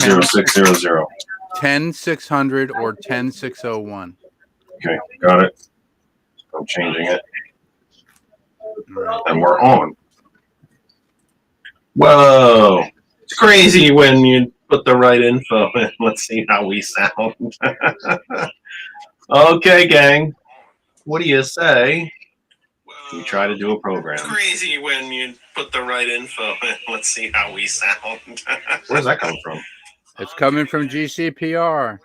0600. 10600 or 10601. Okay, got it. I'm changing it. All right. And we're on. Whoa. It's crazy when you put the right info in. Let's see how we sound. Okay, gang. What do you say? We try to do a program. It's crazy when you put the right info in. Let's see how we sound. Where's that coming from? It's coming from GCPR.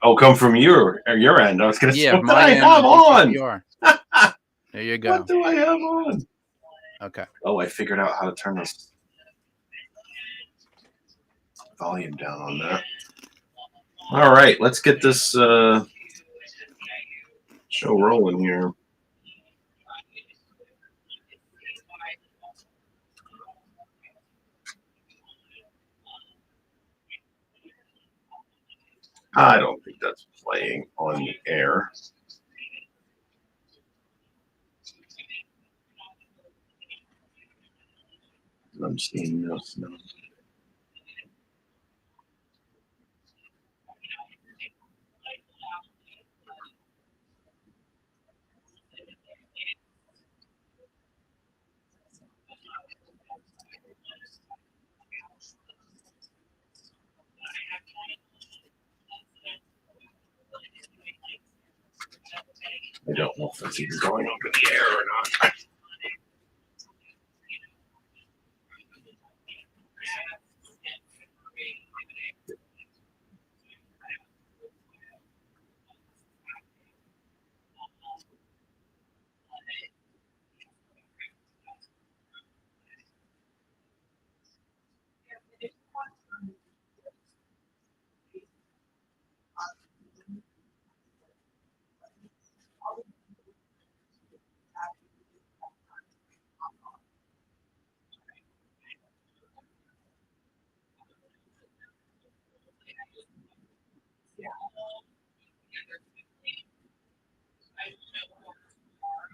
Oh, come from your end. I was going to say, what do my I end have of on? GCPR. There you go. What do I have on? Okay. Oh, I figured out how to turn this volume down on that. All right, let's get this show rolling here. I don't think that's playing on the air. I'm seeing no snow. I don't know if that's even going up in the air or not.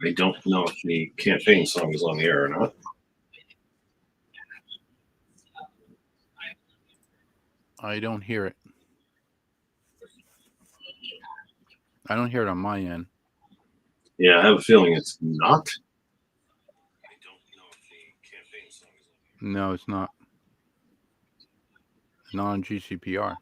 I don't know if the campaign song is on the air or not. I don't hear it. I don't hear it on my end. Yeah, I have a feeling it's not. I don't know if the campaign song is on. No, it's not. Not on GCPR.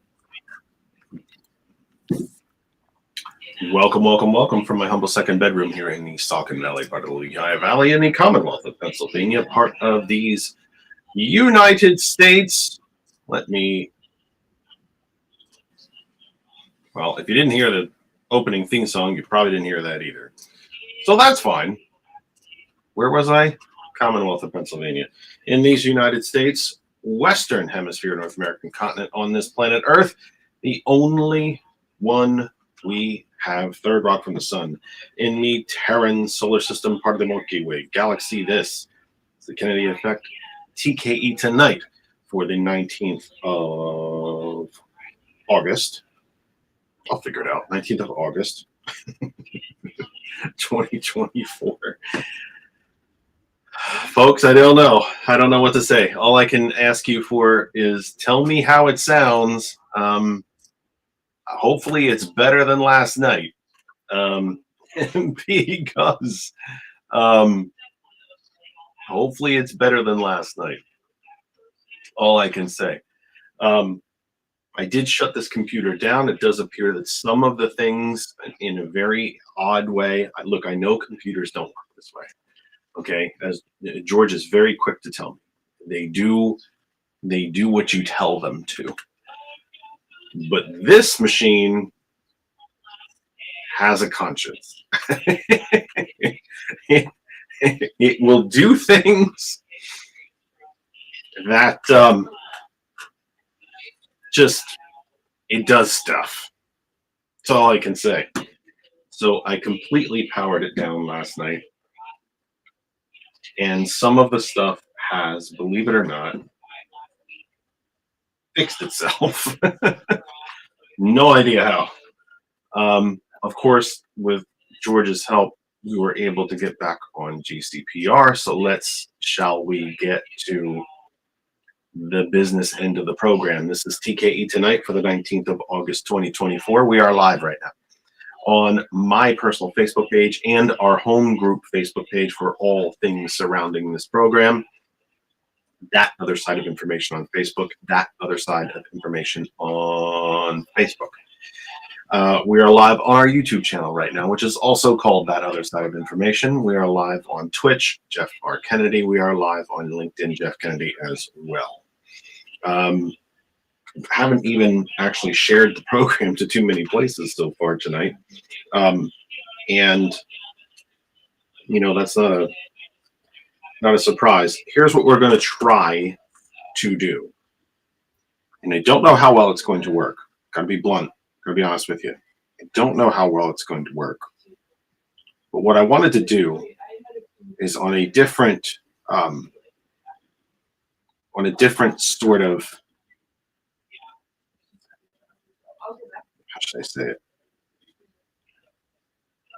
Welcome, welcome, welcome from my humble second bedroom here in the Saucon Valley, part of the Lehigh Valley in the Commonwealth of Pennsylvania, part of these United States. Let me, well, if you didn't hear the opening theme song, you probably didn't hear that either. So that's fine. Where was I? Commonwealth of Pennsylvania. In these United States, Western Hemisphere, North American continent on this planet Earth, the only one we have, third rock from the sun, in the Terran solar system, part of the Milky Way galaxy. This is the Kennedy Effect, TKE tonight for the 19th of August. I'll figure it out. 19th of August, 2024. Folks, I don't know. I don't know what to say. All I can ask you for is tell me how it sounds. Hopefully it's better than last night. Because hopefully it's better than last night. All I can say. I did shut this computer down. It does appear that some of the things in a very odd way. Look, I know computers don't work this way. Okay, as George is very quick to tell me, they do what you tell them to. But this machine has a conscience. It will do things that just it does stuff. That's all I can say. So I completely powered it down last night. And some of the stuff has, believe it or not, fixed itself. No idea how. Of course, with George's help, we were able to get back on GCPR. So shall we get to the business end of the program. This is TKE Tonight for the 19th of August, 2024. We are live right now on my personal Facebook page and our home group Facebook page for all things surrounding this program. That Other Side of Information on Facebook, That Other Side of Information on Facebook. We are live on our YouTube channel right now, which is also called That Other Side of Information. We are live on Twitch, Jeff R. Kennedy. We are live on LinkedIn, Jeff Kennedy as well. Haven't even actually shared the program to too many places so far tonight. And, you know, that's not a surprise. Here's what we're going to try to do. And I don't know how well it's going to work. Got to be blunt. Got to be honest with you. I don't know how well it's going to work. But what I wanted to do is on a different sort of, how should I say it?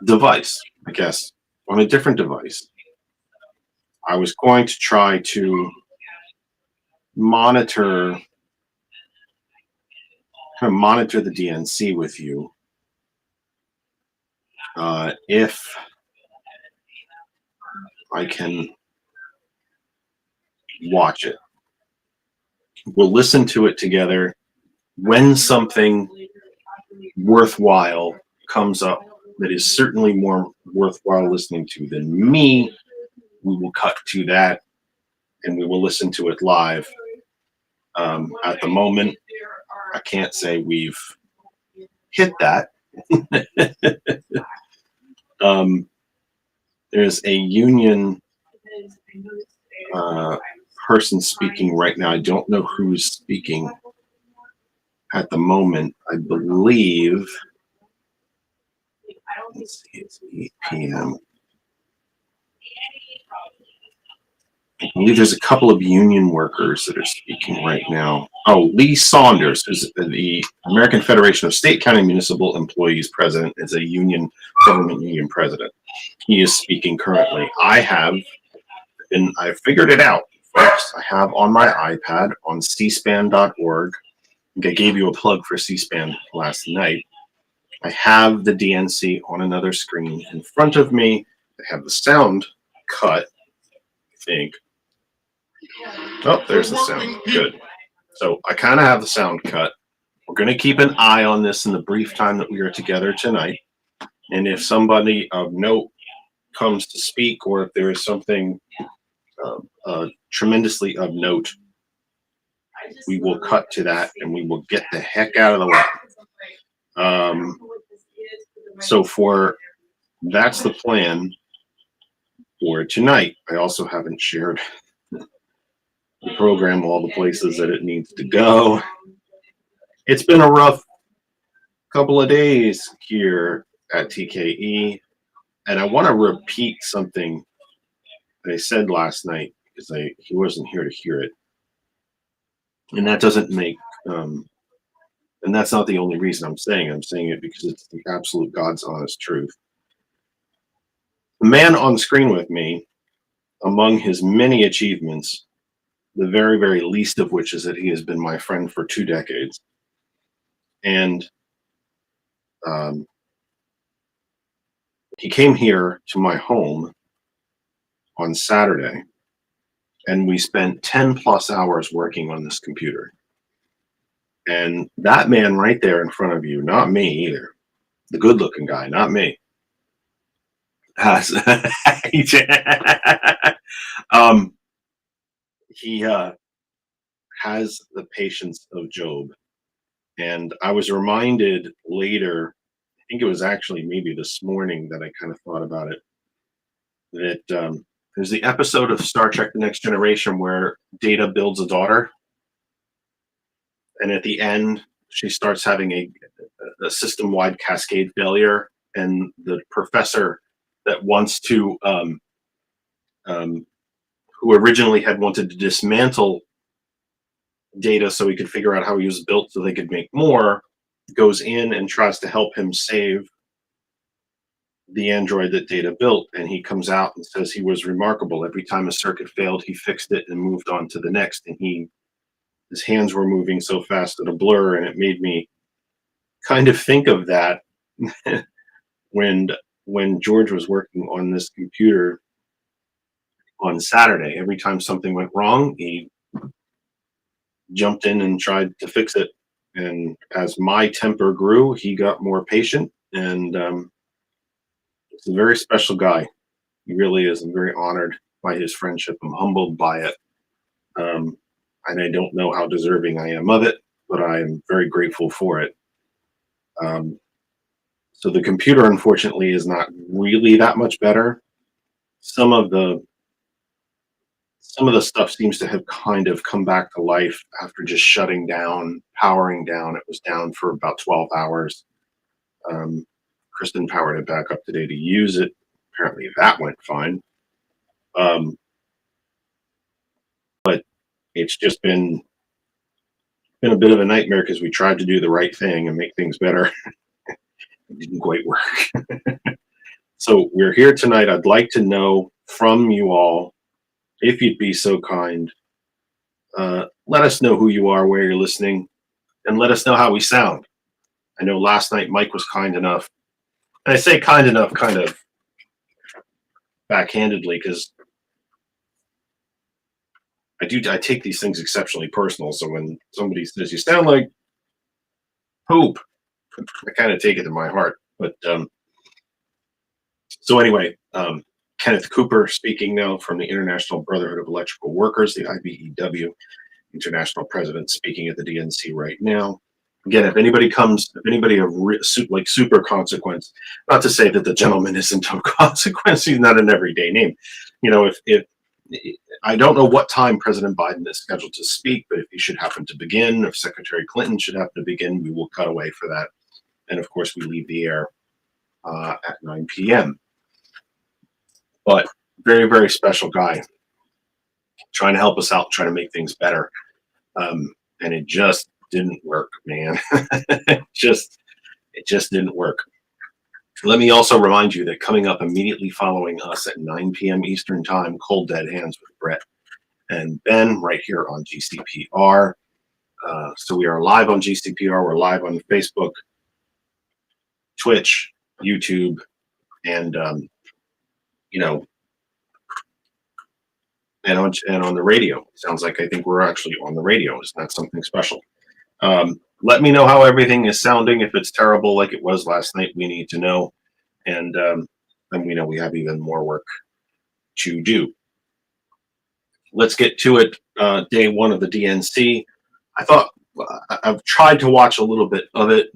Device, I guess. On a different device. I was going to try to monitor the DNC with you. If I can watch it. We'll listen to it together. When something worthwhile comes up that is certainly more worthwhile listening to than me, we will cut to that and we will listen to it live. At the moment, I can't say we've hit that. There's a union person speaking right now. I don't know who's speaking at the moment. I believe, let's see, it's 8 p.m. I believe there's a couple of union workers that are speaking right now. Oh, Lee Saunders, who's the American Federation of State, County, Municipal Employees president, is a government union president. He is speaking currently. I figured it out, folks. I have on my iPad on cspan.org. I gave you a plug for C-SPAN last night. I have the DNC on another screen in front of me. I have the sound cut, I think. Oh, there's the sound. Good. So I kind of have the sound cut. We're going to keep an eye on this in the brief time that we are together tonight. And if somebody of note comes to speak, or if there is something tremendously of note, we will cut to that and we will get the heck out of the way. So that's the plan for tonight. I also haven't shared the program, all the places that it needs to go. It's been a rough couple of days here at TKE, and I want to repeat something that I said last night because he wasn't here to hear it, and that doesn't make and that's not the only reason I'm saying it. I'm saying it because it's the absolute God's honest truth. The man on screen with me, among his many achievements, the very, very least of which is that he has been my friend for 2 decades. And he came here to my home on Saturday, and we spent 10 plus hours working on this computer. And that man right there in front of you, not me either, the good looking guy, not me, has he has the patience of Job. And I was reminded later, I think it was actually maybe this morning that I kind of thought about it, that there's the episode of Star Trek: The Next Generation where Data builds a daughter. And at the end, she starts having a system-wide cascade failure. And the professor that wants to, who originally had wanted to dismantle Data so he could figure out how he was built so they could make more, goes in and tries to help him save the android that Data built. And he comes out and says he was remarkable. Every time a circuit failed, he fixed it and moved on to the next. And he his hands were moving so fast at a blur, and it made me kind of think of that when George was working on this computer on Saturday. Every time something went wrong, he jumped in and tried to fix it. And as my temper grew, he got more patient. And he's a very special guy. He really is. I'm very honored by his friendship. I'm humbled by it. And I don't know how deserving I am of it, but I am very grateful for it. So the computer, unfortunately, is not really that much better. Some of the stuff seems to have kind of come back to life after just shutting down, powering down. It was down for about 12 hours. Kristen powered it back up today to use it. Apparently that went fine. But it's just been a bit of a nightmare because we tried to do the right thing and make things better. It didn't quite work. So we're here tonight. I'd like to know from you all, if you'd be so kind, let us know who you are, where you're listening, and let us know how we sound. I know last night Mike was kind enough, and I say kind enough kind of backhandedly because I take these things exceptionally personal. So when somebody says you sound like poop, I kind of take it to my heart. But so anyway, Kenneth Cooper speaking now from the International Brotherhood of Electrical Workers, the IBEW, international president speaking at the DNC right now. Again, if anybody of like super consequence, not to say that the gentleman isn't of consequence, he's not an everyday name. You know, if I don't know what time President Biden is scheduled to speak, but if he should happen to begin, if Secretary Clinton should happen to begin, we will cut away for that. And of course, we leave the air at 9 p.m. But very, very special guy, trying to help us out, trying to make things better. And it just didn't work, man. it just didn't work. Let me also remind you that coming up immediately following us at 9 p.m. Eastern Time, Cold Dead Hands with Brett and Ben right here on GCPR. So we are live on GCPR. We're live on Facebook, Twitch, YouTube, and and on the radio. Sounds like I think we're actually on the radio. Isn't that something special? Let me know how everything is sounding. If it's terrible like it was last night, we need to know. And then we know we have even more work to do. Let's get to it. Day one of the DNC. I thought I've tried to watch a little bit of it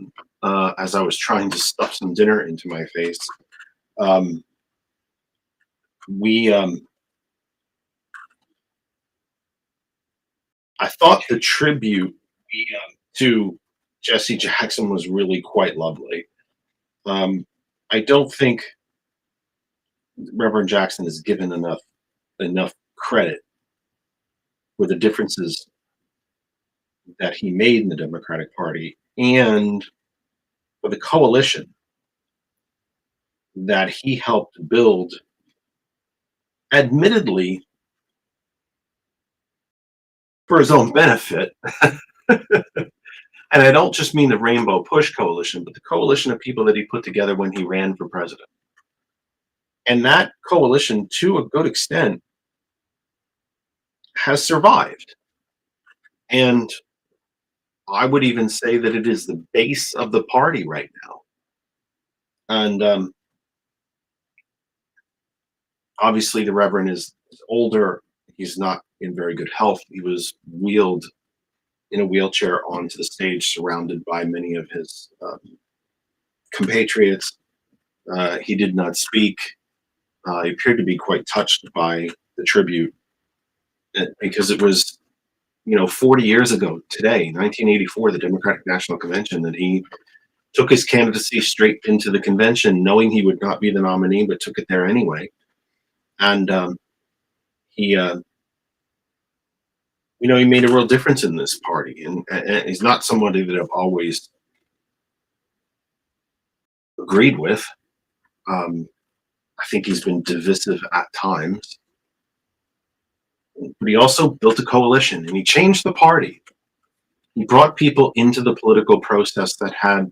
as I was trying to stuff some dinner into my face. I thought the tribute to Jesse Jackson was really quite lovely. I don't think Reverend Jackson is given enough credit for the differences that he made in the Democratic Party and for the coalition that he helped build, admittedly for his own benefit. And I don't just mean the Rainbow Push Coalition, but the coalition of people that he put together when he ran for president. And that coalition, to a good extent, has survived. And I would even say that it is the base of the party right now. And obviously the Reverend is older. He's not in very good health. He was wheeled in a wheelchair onto the stage, surrounded by many of his compatriots. He did not speak. He appeared to be quite touched by the tribute because it was, 40 years ago today, 1984, the Democratic National Convention, that he took his candidacy straight into the convention, knowing he would not be the nominee, but took it there anyway. And he made a real difference in this party, and he's not somebody that I've always agreed with. I think he's been divisive at times, but he also built a coalition and he changed the party. He brought people into the political process that had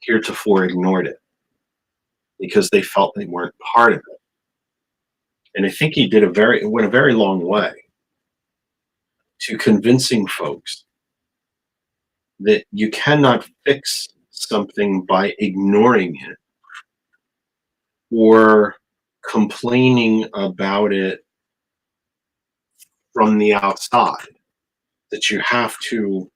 heretofore ignored it because they felt they weren't part of it. And I think he went a very long way to convincing folks that you cannot fix something by ignoring it or complaining about it from the outside, that you have to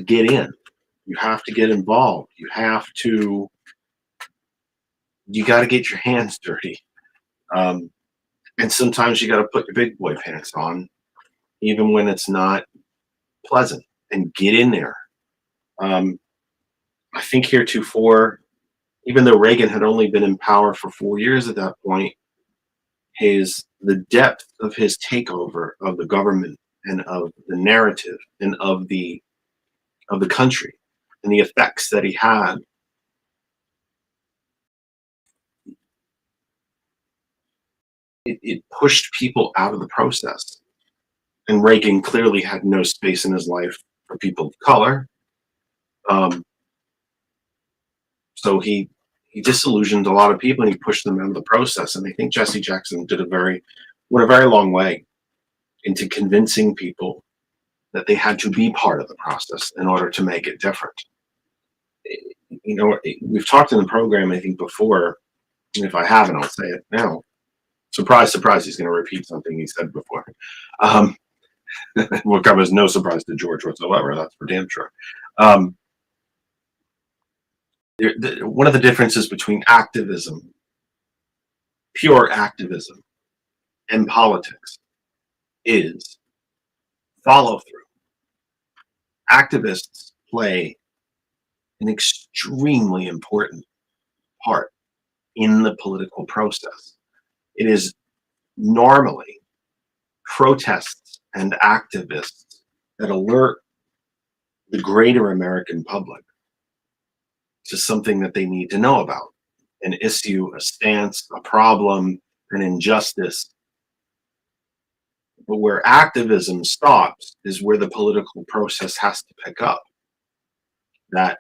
get in, you have to get involved, you got to get your hands dirty, and sometimes you got to put your big boy pants on even when it's not pleasant, and get in there. I think heretofore, even though Reagan had only been in power for 4 years at that point, the depth of his takeover of the government and of the narrative and of the country and the effects that he had, it pushed people out of the process. And Reagan clearly had no space in his life for people of color. So he disillusioned a lot of people and he pushed them out of the process. And I think Jesse Jackson went a very long way into convincing people that they had to be part of the process in order to make it different. You know, we've talked in the program, I think, before, and if I haven't, I'll say it now. Surprise, surprise, he's going to repeat something he said before. Will come as no surprise to George whatsoever, that's for damn sure. One of the differences between activism, pure activism, and politics is follow through. Activists play an extremely important part in the political process. It is normally protests and activists that alert the greater American public to something that they need to know about, an issue, a stance, a problem, an injustice. But where activism stops is where the political process has to pick up. That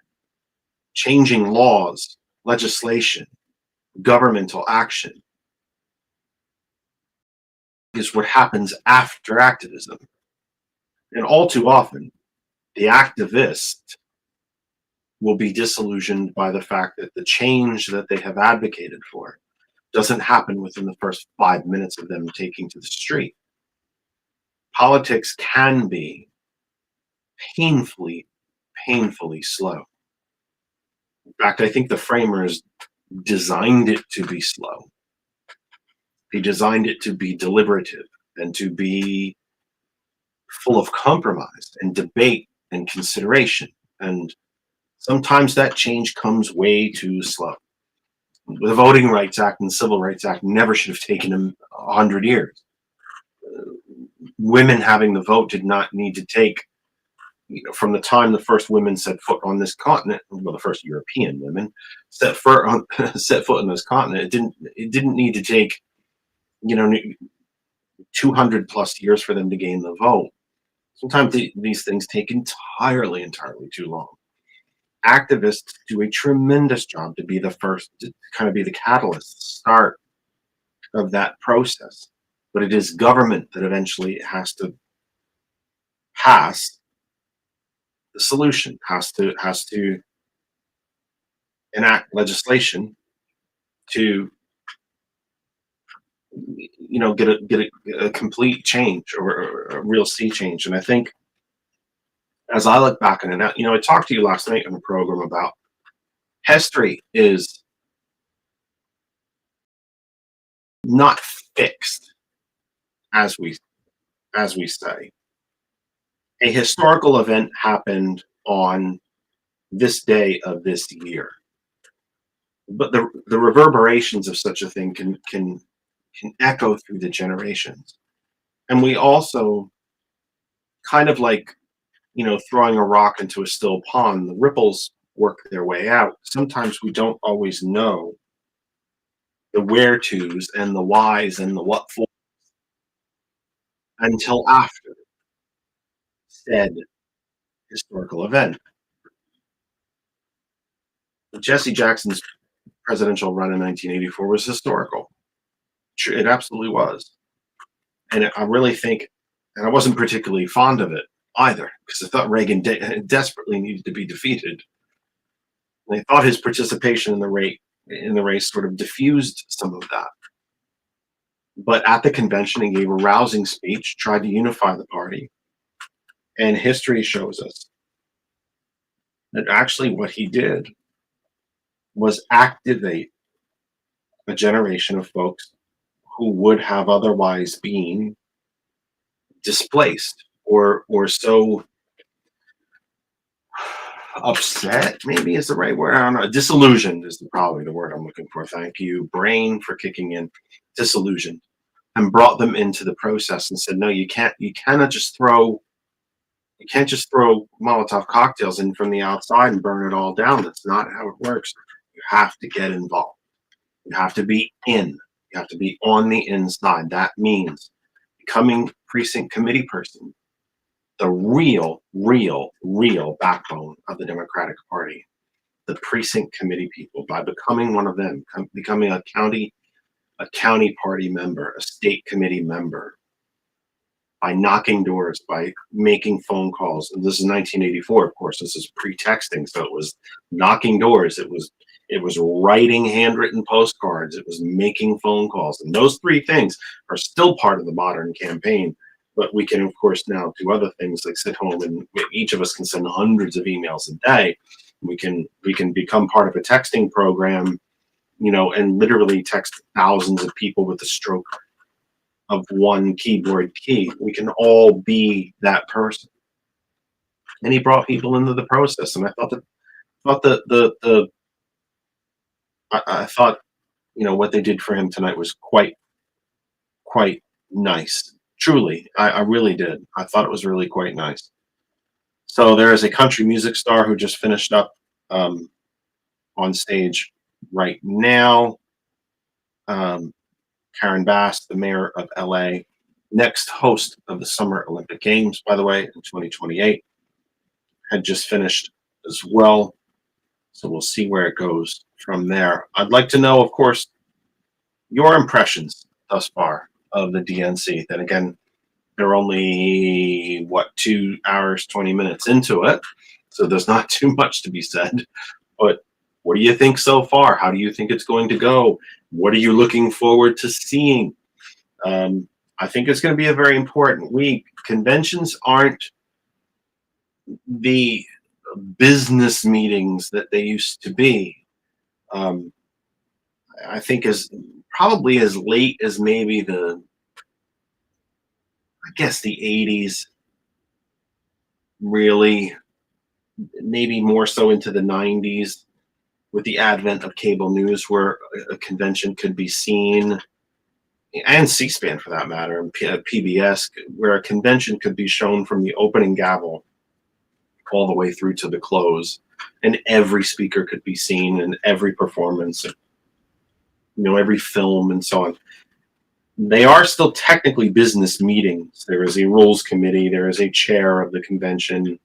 changing laws, legislation, governmental action is what happens after activism. And all too often, the activist will be disillusioned by the fact that the change that they have advocated for doesn't happen within the first 5 minutes of them taking to the street. Politics can be painfully slow. In fact, I think the framers designed it to be slow. They designed it to be deliberative and to be full of compromise and debate and consideration. And sometimes that change comes way too slow. The Voting Rights Act and the Civil Rights Act never should have taken them 100 years. Women having the vote did not need to take, from the time the first women set foot on this continent, well, the first European women set foot on this continent, it didn't need to take 200 plus years for them to gain the vote. Sometimes these things take entirely too long. Activists do a tremendous job to be the first, to kind of be the catalyst, start of that process. But it is government that eventually has to pass the solution, has to enact legislation to get a complete change or a real sea change. And I think as I look back on it, I talked to you last night on the program about history is not fixed, as we say. A historical event happened on this day of this year, but the reverberations of such a thing can echo through the generations. And we also, kind of like throwing a rock into a still pond, the ripples work their way out. Sometimes we don't always know the where-tos and the whys and the what for. until after said historical event. Jesse Jackson's presidential run in 1984 was historical. It absolutely was. And I really think, and I wasn't particularly fond of it either, because I thought Reagan desperately needed to be defeated. And I thought his participation in the race sort of diffused some of that. But at the convention, he gave a rousing speech, tried to unify the party. And history shows us that actually what he did was activate a generation of folks who would have otherwise been displaced or so upset, maybe is the right word. I don't know. Disillusioned is probably the word I'm looking for. Thank you, brain, for kicking in. Disillusioned, and brought them into the process and said, no, you cannot just throw Molotov cocktails in from the outside and burn it all down. That's not how it works. You have to get involved. You have to be in. You have to be on the inside. That means becoming precinct committee person, the real backbone of the Democratic Party, the precinct committee people, by becoming one of them, becoming a county party member, a state committee member, by knocking doors, by making phone calls. And this is 1984, of course. This is pre-texting, so it was knocking doors. It was writing handwritten postcards. It was making phone calls. And those three things are still part of the modern campaign. But we can, of course, now do other things like sit home, and each of us can send hundreds of emails a day. We can become part of a texting program, and literally text thousands of people with the stroke of one keyboard key. We can all be that person. And he brought people into the process. And I thought what they did for him tonight was quite nice. Truly, I really did. I thought it was really quite nice. So there is a country music star who just finished up on stage right now. Karen Bass, the mayor of LA, next host of the Summer Olympic Games, by the way, in 2028, had just finished as well. So we'll see where it goes from there. I'd like to know, of course, your impressions thus far of the DNC. Then again, they're only 2 hours 20 minutes into it, so there's not too much to be said. But what do you think so far? How do you think it's going to go? What are you looking forward to seeing? I think it's going to be a very important week. Conventions aren't the business meetings that they used to be. I think probably as late as maybe the 80s, really, maybe more so into the 90s, with the advent of cable news, where a convention could be seen, and C-SPAN for that matter, and PBS, where a convention could be shown from the opening gavel all the way through to the close, and every speaker could be seen, and every performance, every film and so on. They are still technically business meetings. There is a rules committee, there is a chair of the convention,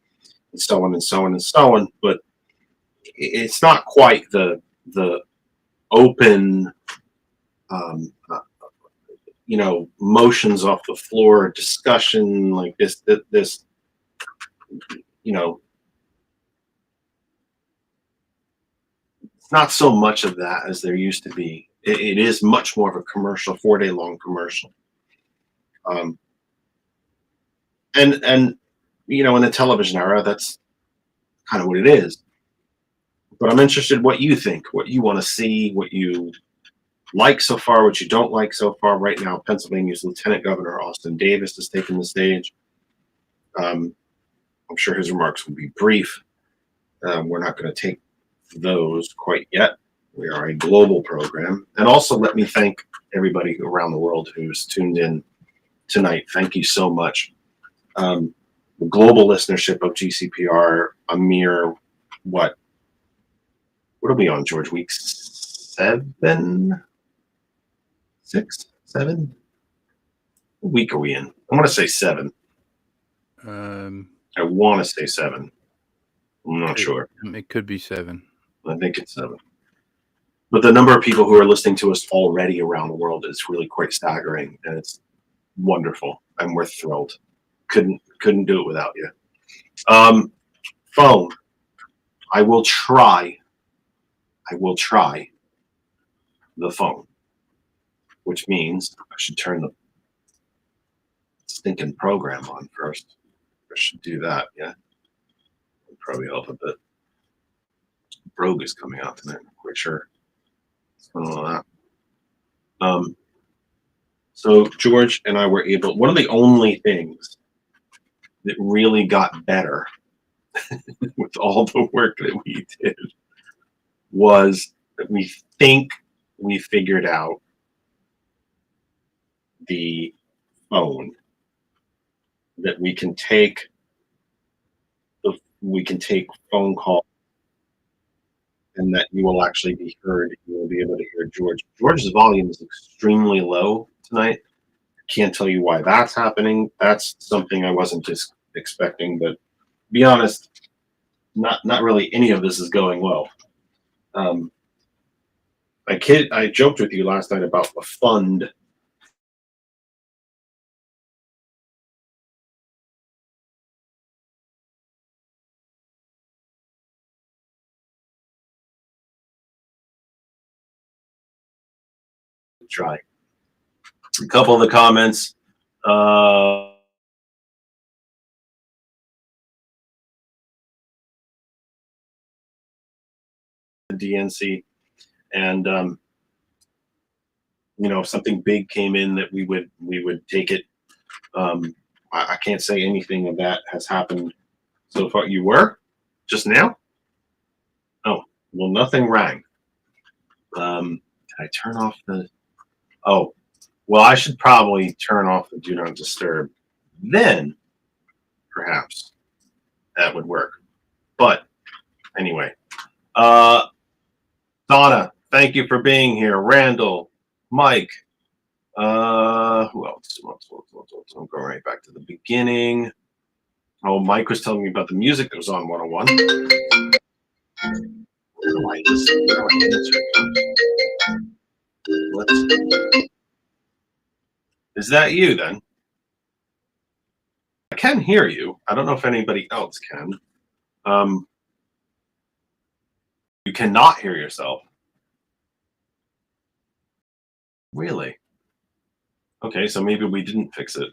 and so on and so on and so on, but it's not quite the open, motions off the floor discussion like this. It's not so much of that as there used to be. It is much more of a commercial, 4-day long commercial. And in the television era, that's kind of what it is. But I'm interested what you think, what you want to see, what you like so far, what you don't like so far. Right now, Pennsylvania's Lieutenant Governor Austin Davis has taken the stage. I'm sure his remarks will be brief. We're not going to take those quite yet. We are a global program. And also let me thank everybody around the world who's tuned in tonight. Thank you so much. The global listenership of GCPR, a mere, what are we on, George? Week 7? 6? 7? What week are we in? I want to say 7. I want to say 7. I'm not sure. It could be 7. I think it's 7. But the number of people who are listening to us already around the world is really quite staggering, and it's wonderful, and we're thrilled. Couldn't do it without you. Phone. I will try the phone, which means I should turn the stinking program on first. I should do that, yeah. It'll probably help a bit. Brogue is coming out tonight, I'm quite sure. What's going on with that? So George and I were able, one of the only things that really got better with all the work that we did was that we think we figured out the phone that we can take phone call, and that you will actually be heard. You will be able to hear George. George's volume is extremely low tonight. I can't tell you why that's happening. That's something I wasn't just expecting, but to be honest, not really any of this is going well. I joked with you last night about a fund. Try a couple of the comments. DNC, and if something big came in, that we would take it. I can't say anything of that has happened so far. You were just now? Oh, well, nothing rang. Can I turn off the? Oh, well, I should probably turn off the do not disturb. Then, perhaps that would work. But anyway, Donna, thank you for being here. Randall, Mike, who else? I'm going right back to the beginning. Oh, Mike was telling me about the music that was on 101. Is that you then? I can hear you. I don't know if anybody else can. You cannot hear yourself. Really? Okay, so maybe we didn't fix it.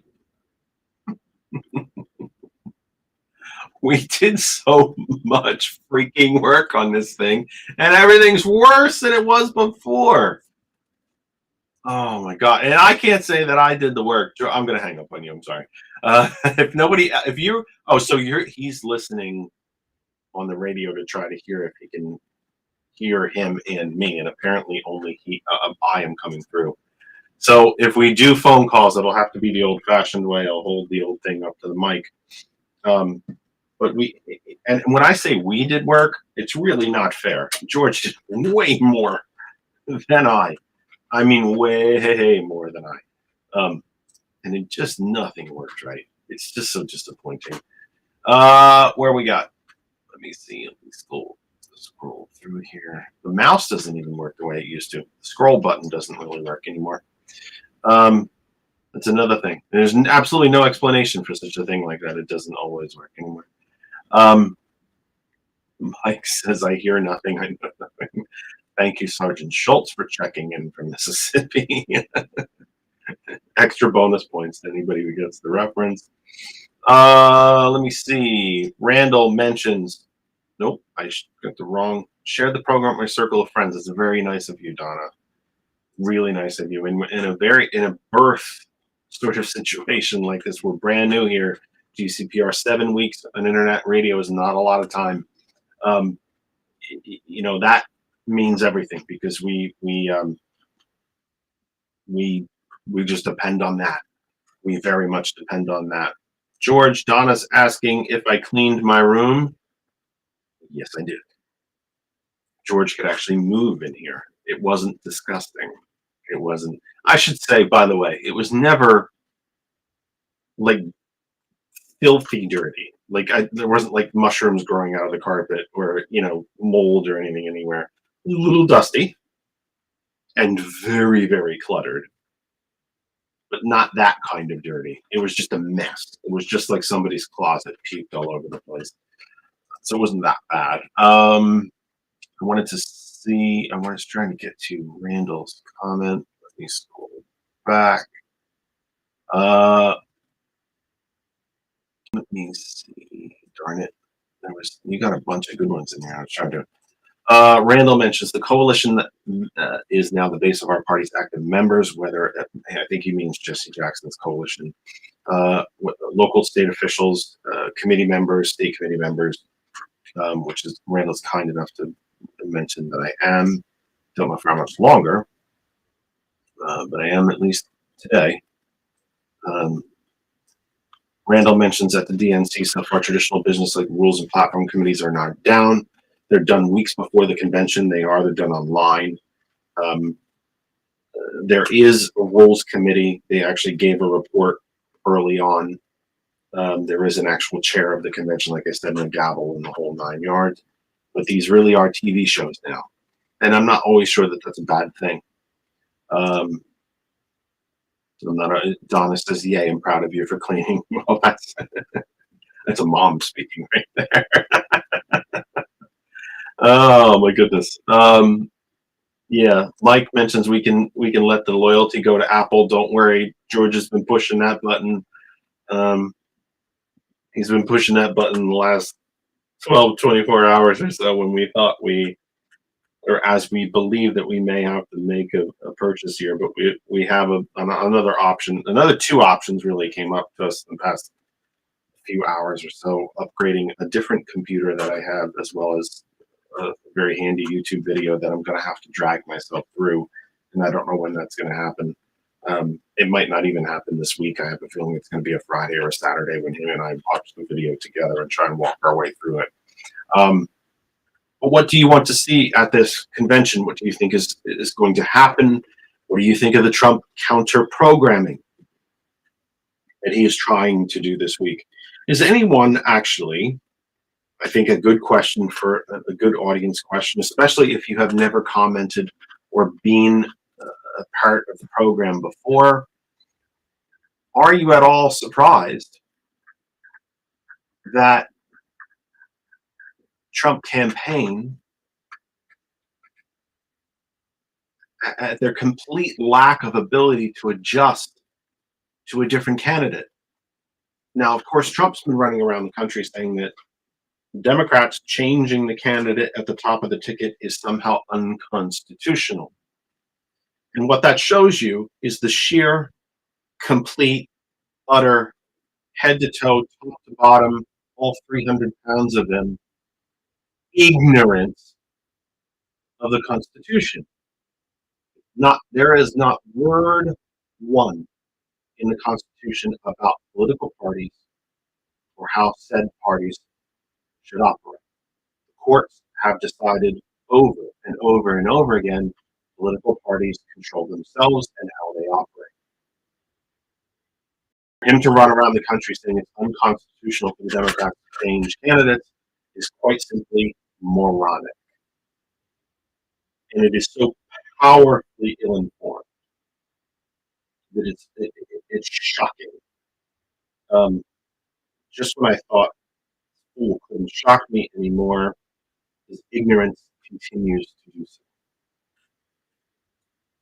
We did so much freaking work on this thing, and everything's worse than it was before. Oh my God. And I can't say that I did the work. I'm going to hang up on you. I'm sorry. He's listening on the radio to try to hear if he can hear him and me, and apparently only I am coming through. So if we do phone calls, it'll have to be the old-fashioned way. I'll hold the old thing up to the mic. But when I say we did work, it's really not fair. George did way more than I. I mean, way more than I. And it just nothing worked right. It's just so disappointing. Where we got? Let me see. Let me scroll through here. The mouse doesn't even work the way it used to. The scroll button doesn't really work anymore. That's another thing. There's absolutely no explanation for such a thing like that. It doesn't always work anymore. Mike says, I hear nothing. I know nothing. Thank you, Sergeant Schultz, for checking in from Mississippi. Extra bonus points to anybody who gets the reference. Let me see. Randall mentions, nope, I got the wrong. Share the program with my circle of friends. It's very nice of you, Donna. Really nice of you. In a birth sort of situation like this, we're brand new here. GCPR, 7 weeks on internet radio is not a lot of time. That means everything, because we just depend on that. We very much depend on that. George, Donna's asking if I cleaned my room. Yes, I did. George could actually move in here. It wasn't disgusting. It wasn't. I should say, by the way, it was never like filthy dirty. Like there wasn't like mushrooms growing out of the carpet or mold or anything anywhere. A little dusty and very, very cluttered, but not that kind of dirty. It was just a mess. It was just like somebody's closet peeped all over the place. So it wasn't that bad. I was trying to get to Randall's comment. Let me scroll back. Let me see. Darn it. You got a bunch of good ones in here. I was trying to. Randall mentions the coalition that is now the base of our party's active members, I think he means Jesse Jackson's coalition, local state officials, committee members, state committee members, which is Randall's kind enough to mention that I am. Don't know for how much longer, but I am at least today. Randall mentions that the DNC so far traditional business like rules and platform committees are not down. They're done weeks before the convention. They're done online. There is a rules committee. They actually gave a report early on. There is an actual chair of the convention, like I said, and a gavel and the whole 9 yards. But these really are TV shows now. And I'm not always sure that that's a bad thing. Donna says, "Yay, I'm proud of you for cleaning." Well, that's a mom speaking right there. Oh my goodness. Yeah, Mike mentions we can let the loyalty go to Apple. Don't worry, George has been pushing that button. He's been pushing that button the last 12, 24 hours or so when we thought as we believe that we may have to make a purchase here, but we have another option. Another two options really came up to us in the past few hours or so, upgrading a different computer that I have, as well as a very handy YouTube video that I'm going to have to drag myself through, and I don't know when that's going to happen. It might not even happen this week. I have a feeling it's going to be a Friday or a Saturday when him and I watch the video together and try and walk our way through it. But what do you want to see at this convention? What do you think is going to happen? What do you think of the Trump counter programming that he is trying to do this week? Is anyone actually, I think, a good question for a good audience question, especially if you have never commented or been a part of the program before. Are you at all surprised that Trump campaign, at their complete lack of ability to adjust to a different candidate? Now, of course, Trump's been running around the country saying that Democrats changing the candidate at the top of the ticket is somehow unconstitutional. And what that shows you is the sheer, complete, utter, head to toe, top to bottom, all 300 pounds of them, ignorance of the Constitution. There is not word one in the Constitution about political parties or how said parties should operate. The courts have decided over and over and over again political parties control themselves and how they operate. For him to run around the country saying it's unconstitutional for the Democrats to change candidates is quite simply moronic. And it is so powerfully ill-informed that it's shocking. Just when I thought school couldn't shock me anymore, his ignorance continues to do so.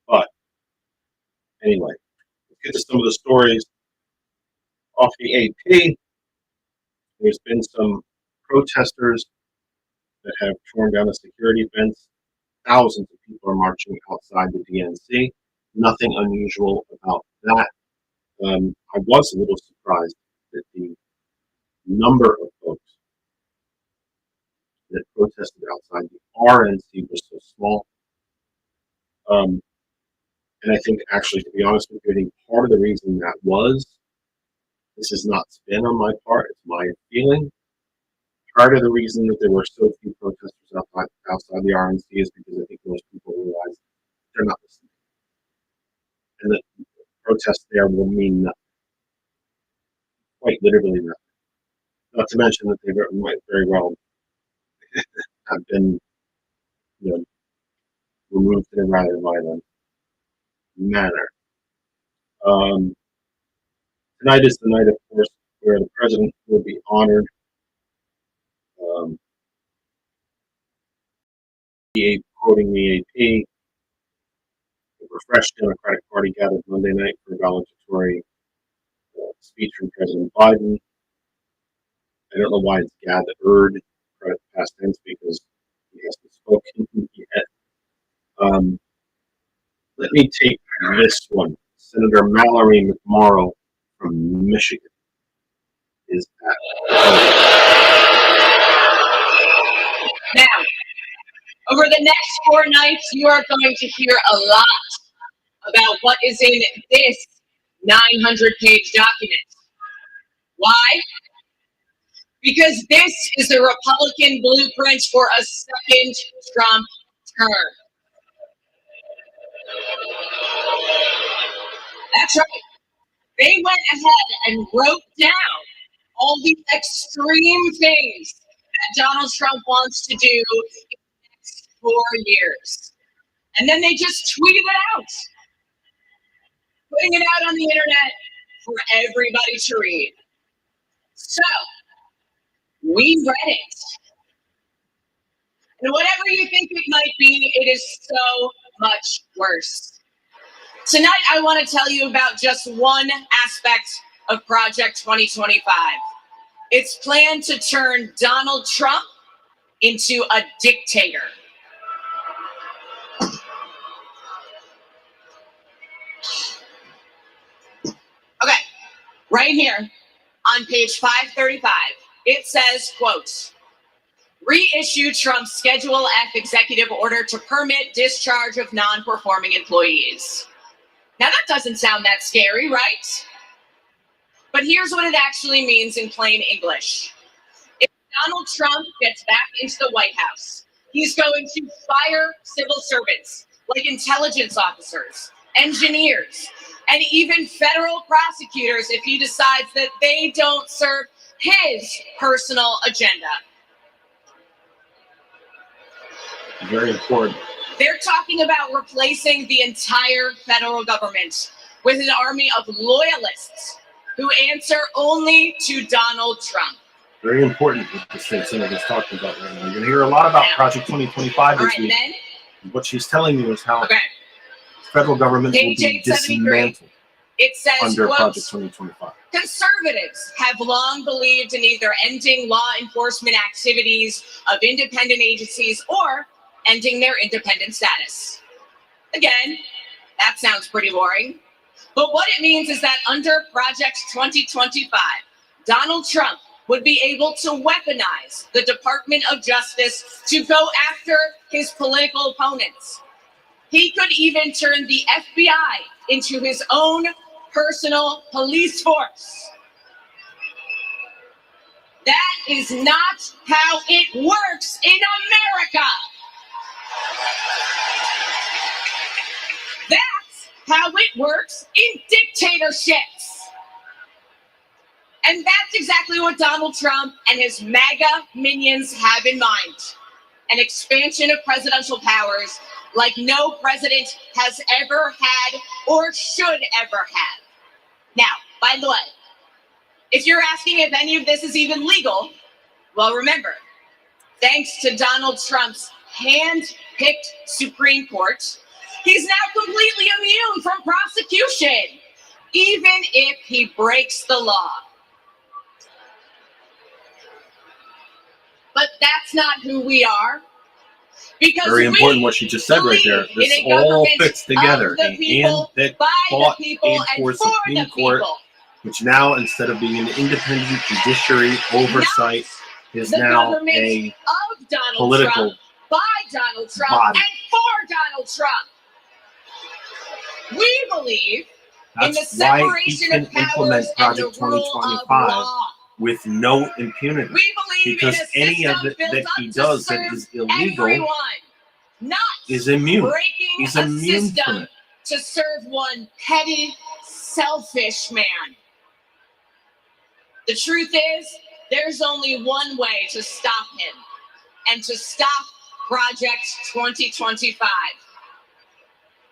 But anyway, let's get to some of the stories off the AP. There's been some protesters that have torn down a security fence. Thousands of people are marching outside the DNC. Nothing unusual about that. I was a little surprised that the number of folks that protested outside the RNC was so small. And I think, actually, to be honest with you, I think part of the reason that was, this is not spin on my part, it's my feeling. Part of the reason that there were so few protesters outside the RNC is because I think most people realize they're not listening. And that protests there will mean nothing. quite literally nothing. Not to mention that they might very well have been, you know, removed in a rather violent manner. Tonight is the night, of course, where the president will be honored. Quoting the AP, the refreshed Democratic Party gathered Monday night for a valedictory speech from President Biden. I don't know why it's gathered, past tense, because he hasn't spoken yet. Let me take this one. Senator Mallory McMorrow from Michigan is at. Now, over the next 4 nights, you are going to hear a lot about what is in this 900-page document. Why? Because this is the Republican blueprint for a second Trump term. That's right. They went ahead and wrote down all the extreme things that Donald Trump wants to do in the next 4 years. And then they just tweeted it out, putting it out on the internet for everybody to read. So, we read it. And whatever you think it might be, it is so much worse. Tonight, I want to tell you about just one aspect of Project 2025. It's planned to turn Donald Trump into a dictator. Okay, right here on page 535, it says, quote, reissue Trump's Schedule F executive order to permit discharge of non-performing employees. Now that doesn't sound that scary, right? But here's what it actually means in plain English. If Donald Trump gets back into the White House, he's going to fire civil servants like intelligence officers, engineers, and even federal prosecutors if he decides that they don't serve his personal agenda. Very important. They're talking about replacing the entire federal government with an army of loyalists who answer only to Donald Trump. Very important what the state senator is talking about right now. You're going to hear a lot about Project 2025 All this right, week. then. What she's telling you is how Okay. the federal government will Page be 873. dismantled It says, under quote, Project 2025. conservatives have long believed in either ending law enforcement activities of independent agencies or ending their independent status. Again, that sounds pretty boring. But what it means is that under Project 2025, Donald Trump would be able to weaponize the Department of Justice to go after his political opponents. He could even turn the FBI into his own personal police force. That is not how it works in America. That's how it works in dictatorships. And that's exactly what Donald Trump and his MAGA minions have in mind. An expansion of presidential powers like no president has ever had or should ever have. Now, by the way, if you're asking if any of this is even legal, well, remember, thanks to Donald Trump's hand-picked Supreme Court, he's now completely immune from prosecution, even if he breaks the law. But that's not who we are. Because Very important what she just said right there. This all fits together. A hand-picked, bought, paid for Supreme Court, which now, instead of being an independent judiciary oversight, is now a political by Donald Trump body. and for Donald Trump. We believe in the why he separation can of powers implement and the Project rule of 2025 law. with no impunity. We believe Because in a any of system it built that up he to does that serve is illegal everyone, not is immune. breaking He's a immune from system it. to serve one petty, selfish man. The truth is, there's only one way to stop him, and to stop Project 2025.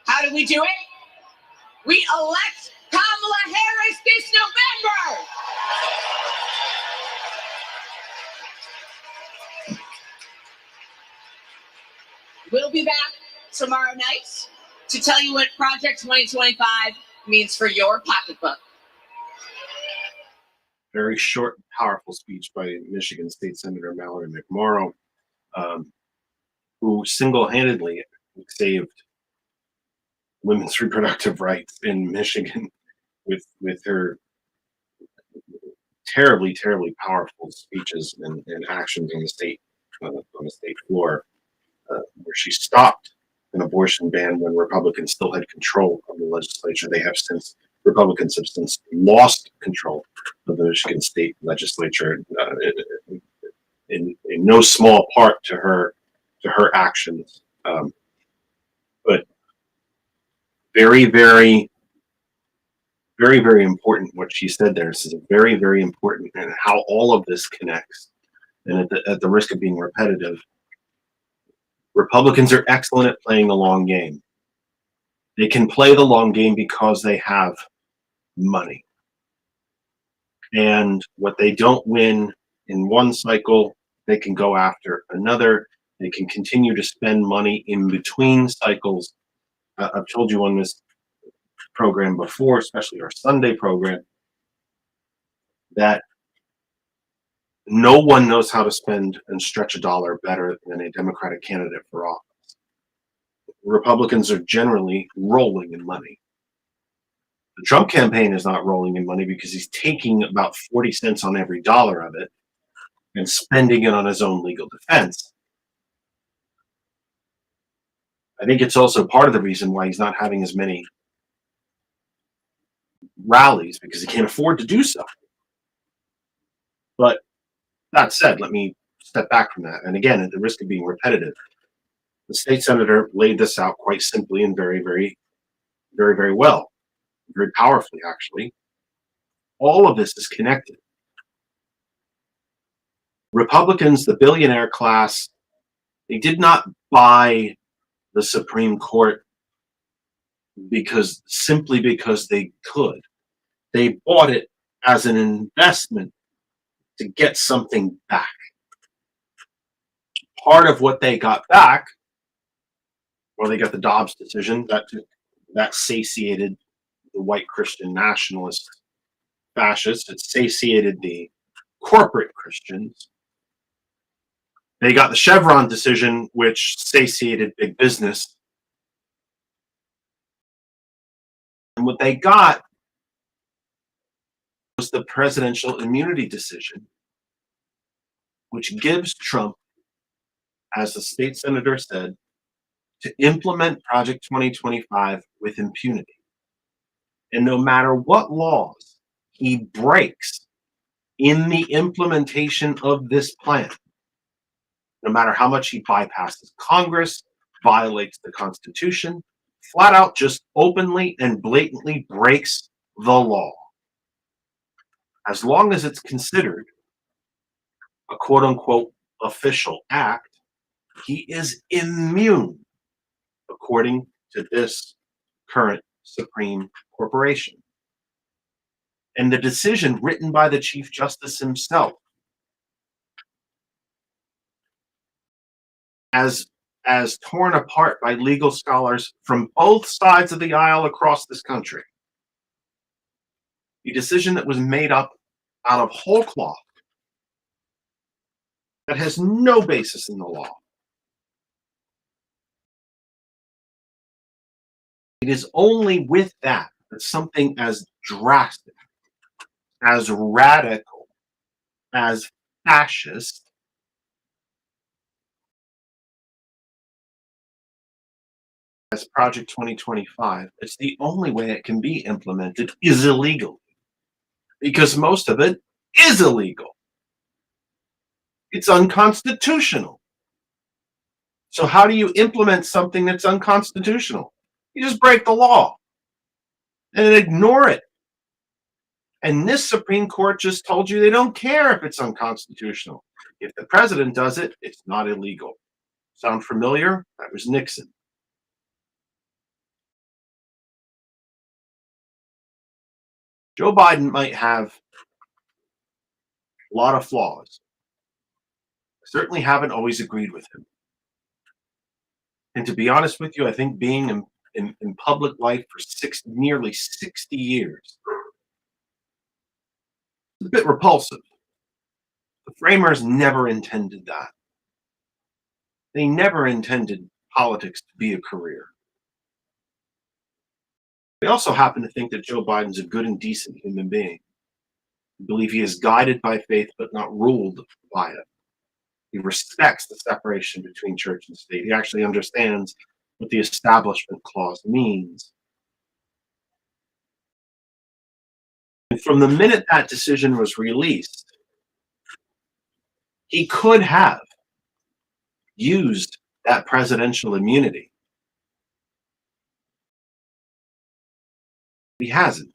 How do we do it? We elect Kamala Harris this November. We'll be back tomorrow night to tell you what Project 2025 means for your pocketbook. Very short, powerful speech by Michigan State Senator Mallory McMorrow, who single-handedly saved women's reproductive rights in Michigan with her terribly, terribly powerful speeches and actions on the state floor, where she stopped an abortion ban when Republicans still had control of the legislature. Republicans have since lost control of the Michigan State legislature, in no small part to her actions. But very, very, very, very important what she said there. This is very, very important, and how all of this connects. And at the risk of being repetitive, Republicans are excellent at playing the long game. They can play the long game because they have money. And what they don't win in one cycle, they can go after another. They can continue to spend money in between cycles. I've told you on this program before, especially our Sunday program, that no one knows how to spend and stretch a dollar better than a Democratic candidate for office. Republicans are generally rolling in money. The Trump campaign is not rolling in money because he's taking about 40 cents on every dollar of it and spending it on his own legal defense. I think it's also part of the reason why he's not having as many rallies, because he can't afford to do so. But that said, let me step back from that. And again, at the risk of being repetitive, the state senator laid this out quite simply and very, very, very, very well, very powerfully, actually. All of this is connected. Republicans, the billionaire class, they did not buy the Supreme Court simply because they could. They bought it as an investment to get something back. Part of what they got back, well, they got the Dobbs decision that satiated the white Christian nationalist fascists. It satiated the corporate Christians. They got the Chevron decision, which satiated big business. And what they got was the presidential immunity decision, which gives Trump, as the state senator said, to implement Project 2025 with impunity. And no matter what laws he breaks in the implementation of this plan, no matter how much he bypasses Congress, violates the Constitution, flat out just openly and blatantly breaks the law, as long as it's considered a quote-unquote official act, he is immune, according to this current Supreme Corporation. And the decision written by the Chief Justice himself, as torn apart by legal scholars from both sides of the aisle across this country, a decision that was made up out of whole cloth, that has no basis in the law. It is only with that something as drastic, as radical, as fascist as Project 2025, it's the only way it can be implemented is illegal, because most of it is illegal. It's unconstitutional. So how do you implement something that's unconstitutional? You just break the law and ignore it. And this Supreme Court just told you they don't care if it's unconstitutional. If the president does it, it's not illegal. Sound familiar? That was Nixon. Joe Biden might have a lot of flaws. I certainly haven't always agreed with him. And to be honest with you, I think being in public life for nearly 60 years is a bit repulsive. The framers never intended that. They never intended politics to be a career. They also happen to think that Joe Biden's a good and decent human being. I believe he is guided by faith but not ruled by it. He respects the separation between church and state. He actually understands what the Establishment Clause means. And from the minute that decision was released, he could have used that presidential immunity. He hasn't.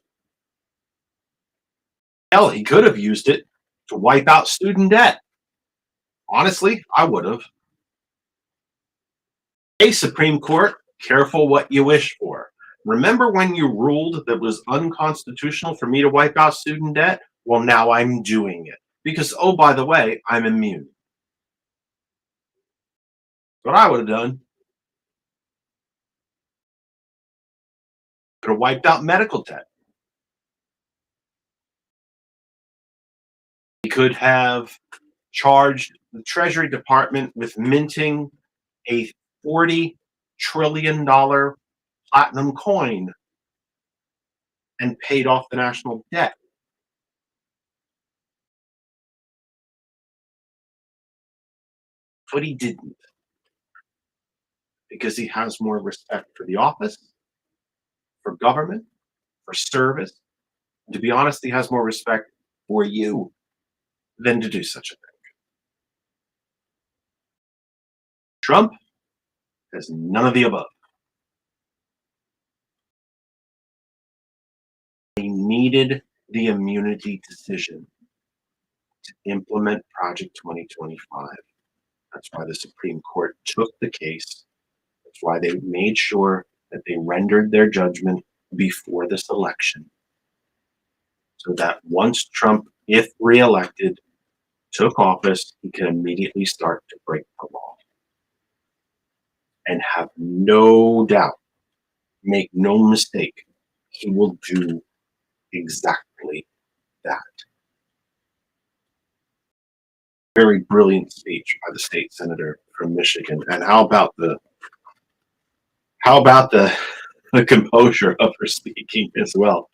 Hell, he could have used it to wipe out student debt. Honestly, I would have. Hey, Supreme Court, careful what you wish for. Remember when you ruled that it was unconstitutional for me to wipe out student debt? Well, now I'm doing it. Because, oh, by the way, I'm immune. What I would have done. Could have wiped out medical debt. He could have charged the Treasury Department with minting a $40 trillion platinum coin and paid off the national debt. But he didn't. Because he has more respect for the office, for government, for service. And to be honest, he has more respect for you than to do such a thing. Trump has none of the above. He needed the immunity decision to implement Project 2025. That's why the Supreme Court took the case. That's why they made sure that they rendered their judgment before this election. So that once Trump, if reelected, took office, he can immediately start to break the law. And have no doubt, make no mistake, he will do exactly that. Very brilliant speech by the state senator from Michigan. And how about the composure of her speaking as well?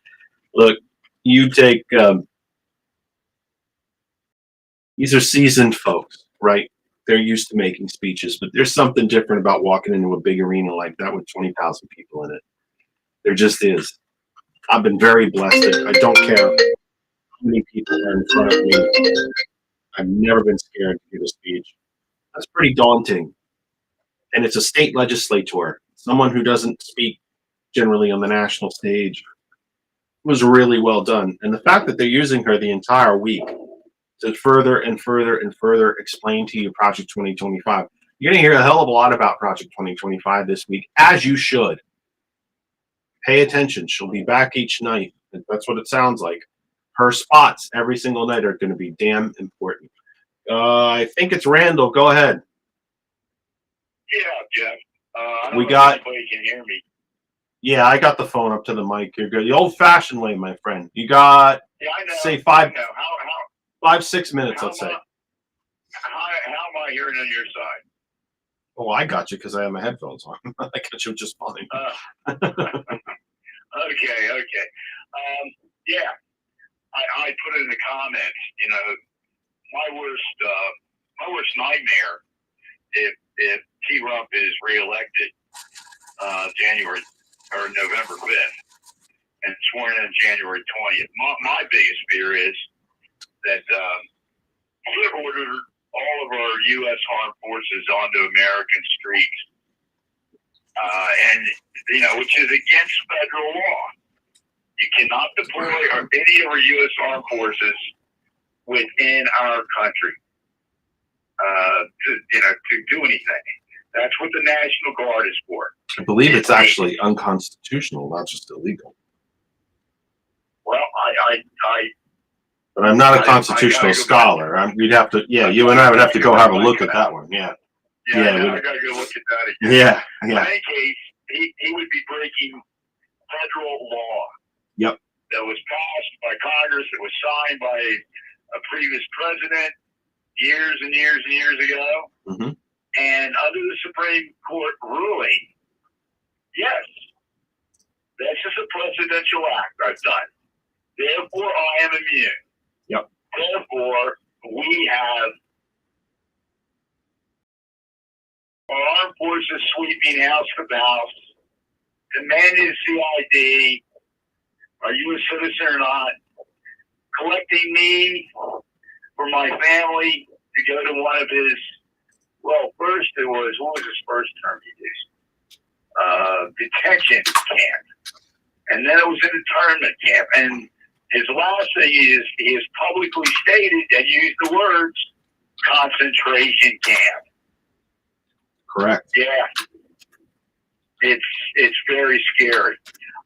Look, you take these are seasoned folks, right? They're used to making speeches, but there's something different about walking into a big arena like that with 20,000 people in it. There just is. I've been very blessed. I don't care how many people are in front of me. I've never been scared to give a speech. That's pretty daunting. And it's a state legislator, someone who doesn't speak generally on the national stage. It was really well done. And the fact that they're using her the entire week to further and further and further explain to you Project 2025. You're going to hear a hell of a lot about Project 2025 this week, as you should. Pay attention. She'll be back each night. That's what it sounds like. Her spots every single night are going to be damn important. I think it's Randall. Go ahead. Yeah, Jeff. I don't We know got- if anybody can hear me. Yeah, I got the phone up to the mic. You're good. The old-fashioned way, my friend. You got, Yeah, I know. say, I know. How 5-6 minutes, let's say. am I hearing on your side? Oh, I got you because I have my headphones on. I got you just fine. Okay. Yeah, I put it in the comments. You know, my worst nightmare if T-Rump is reelected January or November 5th and sworn in January 20th. My biggest fear is that we've ordered all of our U.S. armed forces onto American streets, and which is against federal law. You cannot deploy any of our U.S. armed forces within our country to do anything. That's what the National Guard is for. I believe it's actually unconstitutional, not just illegal. Well, But I'm not a I constitutional gotta go scholar. We'd have to, you and I would have to go have a look at that one. Yeah. Yeah, I gotta go look at that again. Yeah. In Yeah. any case, he would be breaking federal law. Yep. That was passed by Congress. It was signed by a previous president years and years and years ago. Mhm. And under the Supreme Court ruling, yes, this is a presidential act I've done. Therefore, I am immune. Yep. Therefore, we have our armed forces sweeping house to house, demanding CID, are you a citizen or not, collecting me for my family to go to one of his, first it was, what was his first term he used? Detention camp. And then it was an internment camp. And his last thing is he has publicly stated and used the words concentration camp. Correct. Yeah. It's very scary.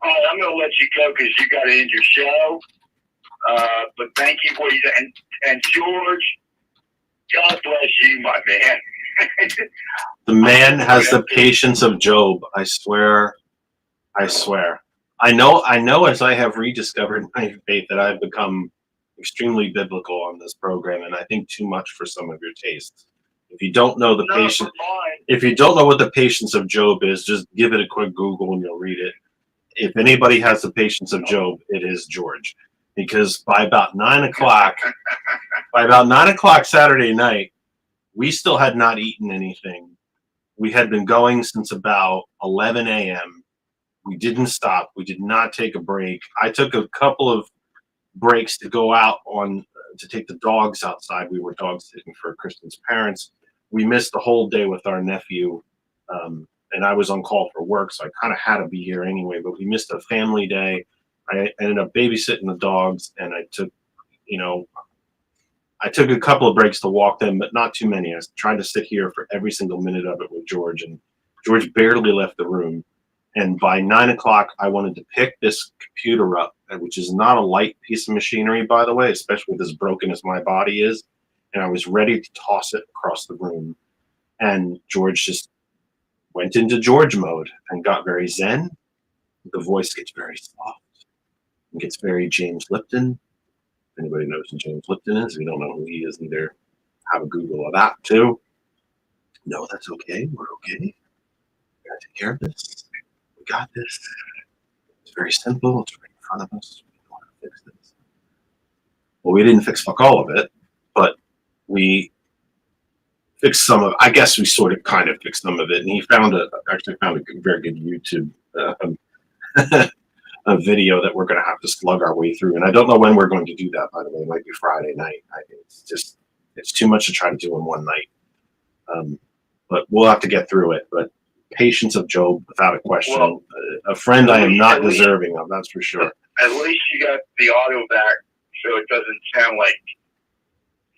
All right, I'm going to let you go because you got to end your show. But thank you for you. And George, God bless you, my man. The man has the patience of Job. I swear. I swear. I know as I have rediscovered my faith that I've become extremely biblical on this program, and I think too much for some of your tastes. If you don't know the patience, if you don't know what the patience of Job is, just give it a quick Google and you'll read it. If anybody has the patience of Job, it is George. Because by about 9 o'clock Saturday night, we still had not eaten anything. We had been going since about 11 a.m. We didn't stop. We did not take a break. I took a couple of breaks to go out to take the dogs outside. We were dog sitting for Kristen's parents. We missed the whole day with our nephew, and I was on call for work, so I kind of had to be here anyway. But we missed a family day. I ended up babysitting the dogs, and I took a couple of breaks to walk them, but not too many. I was trying to sit here for every single minute of it with George, and George barely left the room. And by 9 o'clock, I wanted to pick this computer up, which is not a light piece of machinery, by the way, especially with as broken as my body is. And I was ready to toss it across the room. And George just went into George mode and got very zen. The voice gets very soft and gets very James Lipton. If anybody knows who James Lipton is, if you don't know who he is either, have a Google of that too. No, that's okay. We're okay. We gotta take care of this. We got this. It's very simple. It's right in front of us. We know how to fix this. Well, we didn't fix fuck all of it, but we fixed some of. I guess we sort of kind of fixed some of it. And he found a very good YouTube a video that we're going to have to slug our way through. And I don't know when we're going to do that. By the way, it might be Friday night. It's too much to try to do in one night. But we'll have to get through it. But patience of Job, without a question. Well, a friend I am not deserving of, that's for sure. At least you got the audio back so it doesn't sound like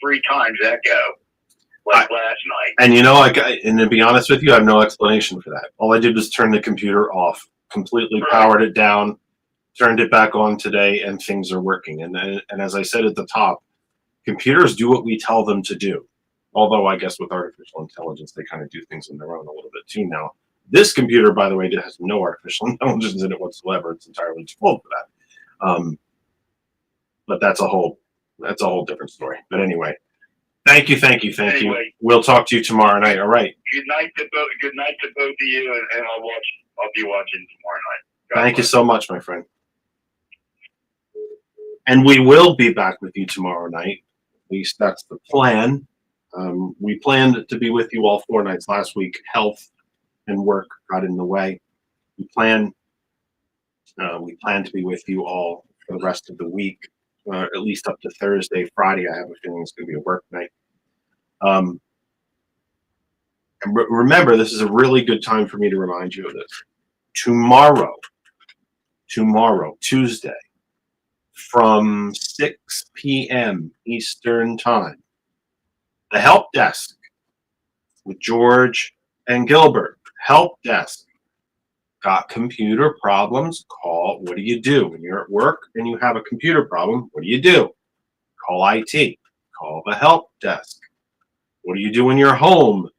3 times echo like last night. And and to be honest with you, I have no explanation for that. All I did was turn the computer off, completely powered it down, turned it back on today, and things are working. And as I said at the top, computers do what we tell them to do. Although I guess with artificial intelligence, they kind of do things on their own a little bit too now. This computer, by the way, has no artificial intelligence in it whatsoever. It's entirely too old for that. But that's a whole different story. But anyway, thank you. We'll talk to you tomorrow night. All right. Good night to both of you, and I'll be watching tomorrow night. Thank you so much, my friend. And we will be back with you tomorrow night. At least that's the plan. We planned to be with you all 4 nights last week. Health and work got in the way. We plan to be with you all for the rest of the week, at least up to Thursday. Friday, I have a feeling it's going to be a work night. And remember, this is a really good time for me to remind you of this. Tomorrow, tomorrow, Tuesday, from 6 p.m. Eastern Time. The help desk with George and Gilbert. Help desk. Got computer problems? Call. What do you do when you're at work and you have a computer problem? What do you do? Call IT. Call the help desk. What do you do in your home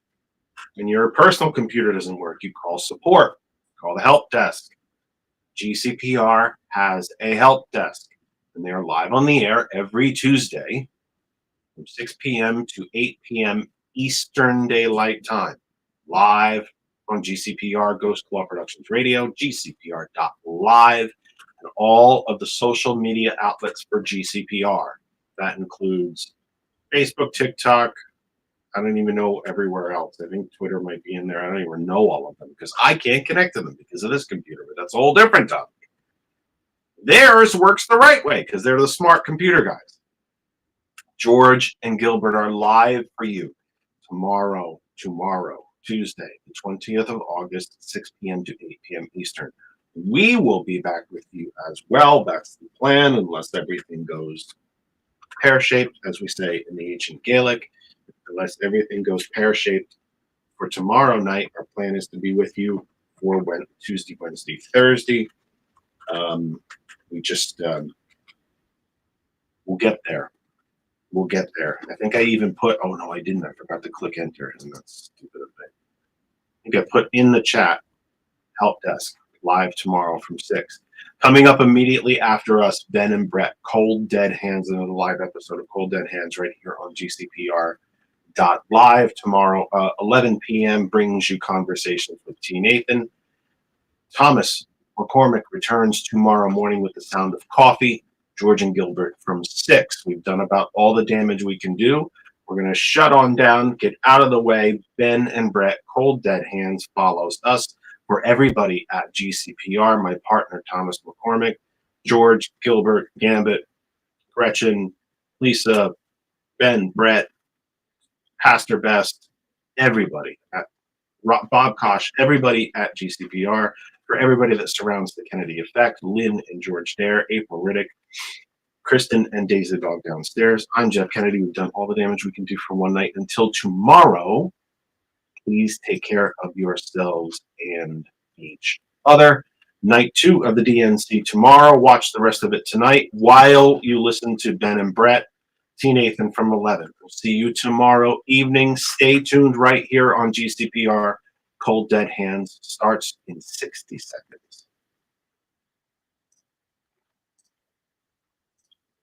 when your personal computer doesn't work? You call support. Call the help desk. GCPR has a help desk, and they are live on the air every Tuesday from 6 p.m. to 8 p.m. Eastern Daylight Time. Live on GCPR, Ghost Claw Productions Radio, GCPR.live, and all of the social media outlets for GCPR. That includes Facebook, TikTok. I don't even know everywhere else. I think Twitter might be in there. I don't even know all of them because I can't connect to them because of this computer, but that's a whole different topic. Theirs works the right way because they're the smart computer guys. George and Gilbert are live for you tomorrow, Tuesday, the 20th of August, 6 p.m. to 8 p.m. Eastern. We will be back with you as well. That's the plan, unless everything goes pear-shaped, as we say in the ancient Gaelic. Unless everything goes pear-shaped for tomorrow night, our plan is to be with you for Tuesday, Wednesday, Thursday. We just we'll get there. We'll get there. I think I even put. Oh no, I didn't. I forgot to click enter. Isn't that stupid of me? I think I put in the chat. Help desk live tomorrow from 6. Coming up immediately after us, Ben and Brett, Cold Dead Hands, another live episode of Cold Dead Hands right here on GCPR.live tomorrow, 11 p.m. brings you conversations with T. Nathan. Thomas McCormick returns tomorrow morning with the sound of coffee. George and Gilbert from 6. We've done about all the damage we can do. We're going to shut on down, get out of the way. Ben and Brett, Cold Dead Hands follows us. For everybody at GCPR, my partner, Thomas McCormick, George, Gilbert, Gambit, Gretchen, Lisa, Ben, Brett, Pastor Best, everybody at Bob Kosh, everybody at GCPR, for everybody that surrounds the Kennedy Effect, Lynn and George Dare, April Riddick, Kristen and Daisy Dog downstairs. I'm Jeff Kennedy. We've done all the damage we can do for one night. Until tomorrow, please take care of yourselves and each other. Night 2 of the DNC tomorrow. Watch the rest of it tonight while you listen to Ben and Brett. T. Nathan from 11. We'll see you tomorrow evening. Stay tuned right here on GCPR. Cold Dead Hands starts in 60 seconds.